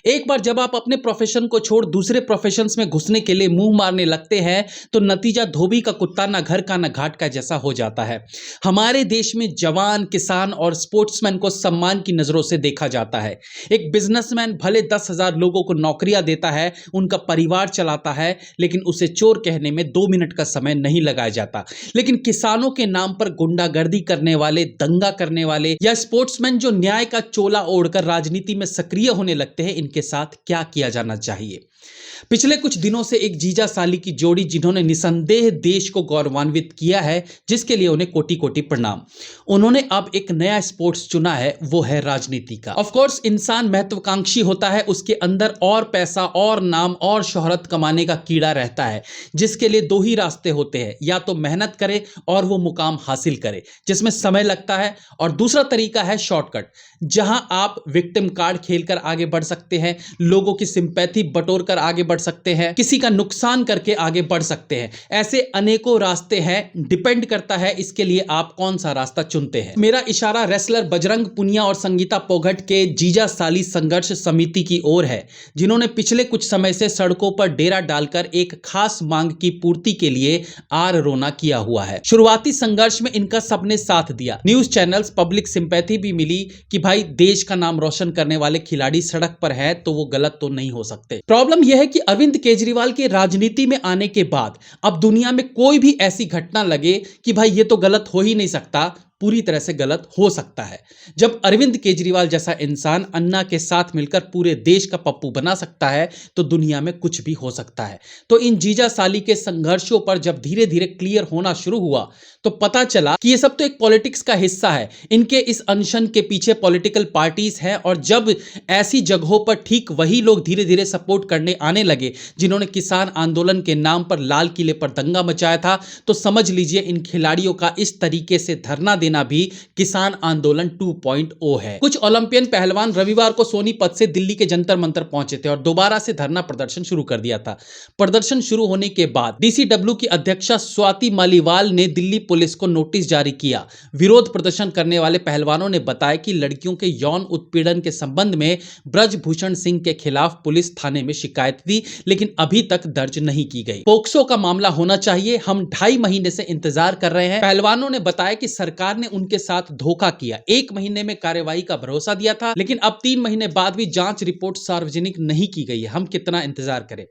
एक बार जब आप अपने प्रोफेशन को छोड़ दूसरे प्रोफेशंस में घुसने के लिए मुंह मारने लगते हैं तो नतीजा धोबी का कुत्ता ना घर का ना घाट का जैसा हो जाता है। हमारे देश में जवान, किसान और स्पोर्ट्समैन को सम्मान की नजरों से देखा जाता है। एक बिजनेसमैन भले 10,000 लोगों को नौकरियां देता है, उनका परिवार चलाता है, लेकिन उसे चोर कहने में 2 मिनट का समय नहीं लगाया जाता। लेकिन किसानों के नाम पर गुंडागर्दी करने वाले, दंगा करने वाले या स्पोर्ट्समैन जो न्याय का चोला ओढ़कर राजनीति में सक्रिय होने लगते हैं, इनके साथ क्या किया जाना चाहिए। पिछले कुछ दिनों से एक जीजा साली की जोड़ी जिन्होंने निसंदेह देश को गौरवान्वित किया है, जिसके लिए उन्हें कोटि कोटि प्रणाम। उन्होंने अब एक नया स्पोर्ट्स चुना है, वो है राजनीति का। ऑफ कोर्स इंसान महत्वाकांक्षी होता है, उसके अंदर और पैसा और नाम और शोहरत कमाने का कीड़ा रहता है, जिसके लिए 2 ही रास्ते होते हैं, या तो मेहनत करे और वो मुकाम हासिल करे जिसमें समय लगता है, और दूसरा तरीका है शॉर्टकट, जहां आप विक्टिम कार्ड खेलकर आगे बढ़ सकते हैं, लोगों की सिंपैथी बटोरकर आगे बढ़ सकते हैं, किसी का नुकसान करके आगे बढ़ सकते हैं। ऐसे अनेकों रास्ते हैं, डिपेंड करता है इसके लिए आप कौन सा रास्ता चुनते हैं। मेरा इशारा रेसलर बजरंग पुनिया और संगीता पोघट के जीजा साली संघर्ष समिति की ओर है, जिन्होंने पिछले कुछ समय से सड़कों पर डेरा डालकर एक खास मांग की पूर्ति के लिए आर रोना किया हुआ है। शुरुआती संघर्ष में इनका सबने साथ दिया, न्यूज चैनल्स, पब्लिक सिंपैथी भी मिली कि भाई देश का नाम रोशन करने वाले खिलाड़ी सड़क पर है तो वो गलत तो नहीं हो सकते। प्रॉब्लम यह है कि अरविंद केजरीवाल के राजनीति में आने के बाद अब दुनिया में कोई भी ऐसी घटना लगे कि भाई ये तो गलत हो ही नहीं सकता, पूरी तरह से गलत हो सकता है। जब अरविंद केजरीवाल जैसा इंसान अन्ना के साथ मिलकर पूरे देश का पप्पू बना सकता है तो दुनिया में कुछ भी हो सकता है। तो इन जीजा साली के संघर्षों पर जब धीरे धीरे क्लियर होना शुरू हुआ तो पता चला कि ये सब तो एक पॉलिटिक्स का हिस्सा है। इनके इस अनशन के पीछे पॉलिटिकल पार्टीज हैं, और जब ऐसी जगहों पर ठीक वही लोग धीरे धीरे सपोर्ट करने आने लगे जिन्होंने किसान आंदोलन के नाम पर लाल किले पर दंगा मचाया था, तो समझ लीजिए इन खिलाड़ियों का इस तरीके से धरना देना भी किसान आंदोलन 2.0 है। कुछ ओलंपियन पहलवान रविवार को सोनीपत से दिल्ली के जंतर मंतर पहुंचे थे और दोबारा से धरना प्रदर्शन शुरू कर दिया था। प्रदर्शन शुरू होने के बाद डीसीडब्ल्यू की अध्यक्षा स्वाति मालीवाल ने दिल्ली पुलिस को नोटिस जारी किया। विरोध प्रदर्शन करने वाले पहलवानों ने बताया कि लड़कियों के यौन उत्पीड़न के संबंध में ब्रजभूषण सिंह के खिलाफ पुलिस थाने में शिकायत दी, लेकिन अभी तक दर्ज नहीं की गई। पोक्सो का मामला होना चाहिए, हम 2.5 महीने से इंतजार कर रहे हैं। पहलवानों ने बताया कि सरकार ने उनके साथ धोखा किया, 1 महीने में कार्रवाई का भरोसा दिया था, लेकिन अब 3 महीने बाद भी जांच रिपोर्ट सार्वजनिक नहीं की गई है। हम कितना इंतजार करें।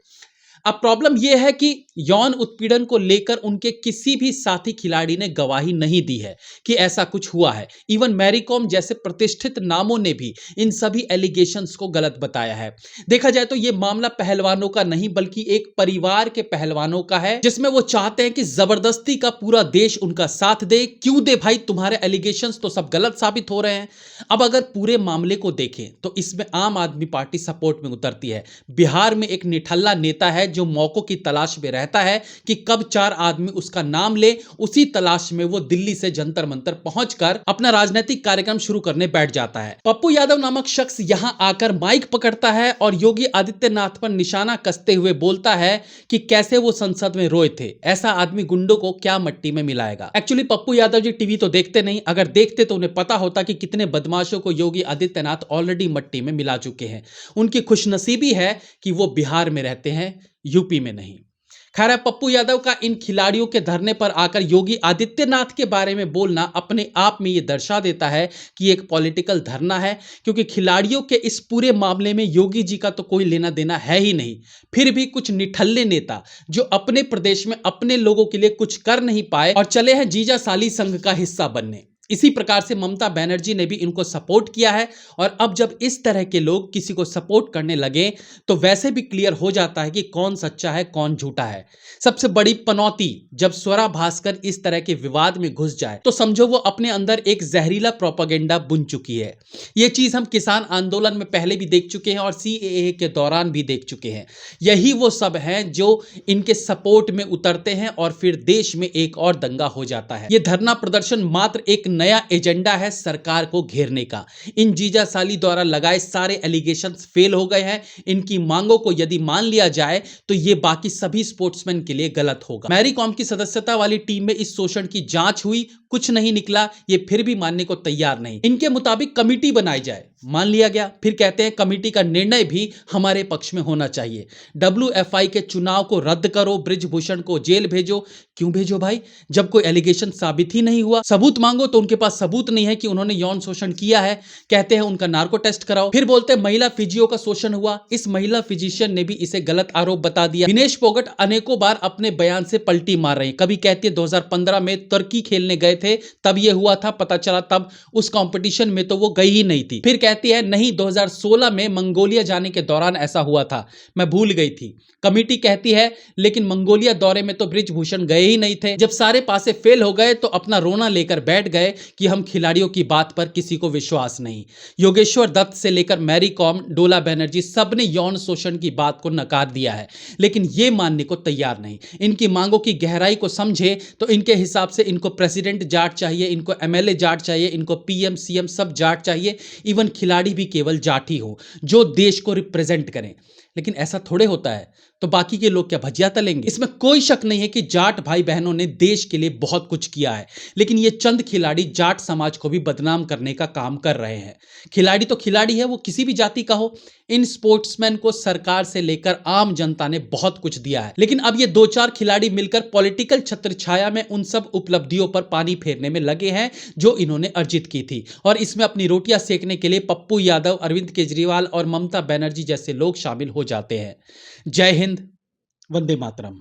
अब प्रॉब्लम यह है कि यौन उत्पीड़न को लेकर उनके किसी भी साथी खिलाड़ी ने गवाही नहीं दी है कि ऐसा कुछ हुआ है। इवन मैरी कॉम जैसे प्रतिष्ठित नामों ने भी इन सभी एलिगेशंस को गलत बताया है। देखा जाए तो यह मामला पहलवानों का नहीं बल्कि एक परिवार के पहलवानों का है, जिसमें वो चाहते हैं कि जबरदस्ती का पूरा देश उनका साथ दे। क्यों दे भाई, तुम्हारे एलिगेशंस तो सब गलत साबित हो रहे हैं। अब अगर पूरे मामले को देखें तो इसमें आम आदमी पार्टी सपोर्ट में उतरती है। बिहार में एक निठल्ला नेता है जो मौकों की तलाश में रहता है कि कब 4 आदमी उसका नाम ले। उसी तलाश में वो दिल्ली से जंतर मंतर पहुंचकर अपना राजनीतिक कार्यक्रम शुरू करने बैठ जाता है। पप्पू यादव नामक शख्स यहां आकर माइक पकड़ता है और योगी आदित्यनाथ पर निशाना कसते हुए बोलता है कि कैसे वो संसद में रोए थे। ऐसा आदमी गुंडों को क्या मट्टी में मिलाएगा। एक्चुअली पप्पू यादव जी टीवी तो देखते नहीं, अगर देखते तो उन्हें पता होता कि कितने बदमाशों को योगी आदित्यनाथ ऑलरेडी मट्टी में मिला चुके हैं। उनकी खुशनसीबी है कि वो बिहार में रहते हैं, यूपी में नहीं। खैर है, पप्पू यादव का इन खिलाड़ियों के धरने पर आकर योगी आदित्यनाथ के बारे में बोलना अपने आप में यह दर्शा देता है कि एक पॉलिटिकल धरना है, क्योंकि खिलाड़ियों के इस पूरे मामले में योगी जी का तो कोई लेना देना है ही नहीं। फिर भी कुछ निठल्ले नेता जो अपने प्रदेश में अपने लोगों के लिए कुछ कर नहीं पाए और चले हैं जीजा साली संघ का हिस्सा बनने। इसी प्रकार से ममता बनर्जी ने भी इनको सपोर्ट किया है, और अब जब इस तरह के लोग किसी को सपोर्ट करने लगे तो वैसे भी क्लियर हो जाता है कि कौन सच्चा है कौन झूठा है। सबसे बड़ी पनौती, जब स्वरा भास्कर इस तरह के विवाद में घुस जाए तो समझो वो अपने अंदर एक जहरीला प्रोपेगेंडा बुन चुकी है। ये चीज हम किसान आंदोलन में पहले भी देख चुके हैं और सीएए के दौरान भी देख चुके हैं। यही वो सब हैं जो इनके सपोर्ट में उतरते हैं और फिर देश में एक और दंगा हो जाता है। ये धरना प्रदर्शन मात्र एक नया एजेंडा है सरकार को घेरने का। इन जीजा साली द्वारा लगाए सारे एलिगेशंस फेल हो गए हैं। इनकी मांगों को यदि मान लिया जाए तो ये बाकी सभी स्पोर्ट्समैन के लिए गलत होगा। मैरी कॉम की सदस्यता वाली टीम में इस शोषण की जांच हुई, कुछ नहीं निकला, ये फिर भी मानने को तैयार नहीं। इनके मुताबिक कमिटी बनाई जाए मान लिया गया। फिर कहते हैं कमेटी का निर्णय भी हमारे पक्ष में होना चाहिए। WFI के चुनाव को रद्द करो, ब्रिजभूषण को जेल भेजो। क्यों भेजो भाई, जब कोई एलिगेशन साबित ही नहीं हुआ? सबूत मांगो तो उनके पास सबूत नहीं है कि उन्होंने यौन शोषण किया है। कहते हैं उनका नार्को टेस्ट कराओ। फिर बोलते हैं महिला फिजियो का शोषण हुआ। इस महिला फिजिशियन ने भी इसे गलत आरोप बता दिया। विनेश फोगाट अनेकों बार अपने बयान से पलटी मार रहे हैं। कभी कहती है 2015 में तुर्की खेलने गए थे तब यह हुआ था, पता चला तब उस कंपटीशन में तो वो गई ही नहीं थी। फिर कहती है नहीं 2016 में मंगोलिया जाने के दौरान ऐसा हुआ था, मैं भूल गई थी। कमेटी कहती है लेकिन मंगोलिया दौरे में तो ब्रिजभूषण गए ही नहीं थे। जब सारे पासे फेल हो गए तो अपना रोना लेकर बैठ गए कि हम खिलाड़ियों की बात पर किसी को विश्वास नहीं। योगेश्वर दत्त से लेकर मैरी कॉम, डोला बनर्जी सबने यौन शोषण की बात को नकार दिया है, लेकिन ये मानने को तैयार नहीं। इनकी मांगों की गहराई को समझे तो इनके हिसाब से इनको प्रेसिडेंट जाट चाहिए, इनको MLA जाट चाहिए, इनको PM CM सब जाट चाहिए, इवन खिलाड़ी भी केवल जाट ही हो जो देश को रिप्रेजेंट करें। लेकिन ऐसा थोड़े होता है, तो बाकी के लोग क्या भजिया तलेंगे? इसमें कोई शक नहीं है कि जाट भाई बहनों ने देश के लिए बहुत कुछ किया है, लेकिन ये चंद खिलाड़ी जाट समाज को भी बदनाम करने का काम कर रहे हैं। खिलाड़ी तो खिलाड़ी है, वो किसी भी जाति का हो। इन स्पोर्ट्समैन को सरकार से लेकर आम जनता ने बहुत कुछ दिया है, लेकिन अब ये 2-4 खिलाड़ी मिलकर पॉलिटिकल छत्रछाया में उन सब उपलब्धियों पर पानी फेरने में लगे हैं जो इन्होंने अर्जित की थी, और इसमें अपनी रोटियां सेकने के लिए पप्पू यादव, अरविंद केजरीवाल और ममता बनर्जी जैसे लोग शामिल हो जाते हैं। जय हिंद, वंदे मातरम।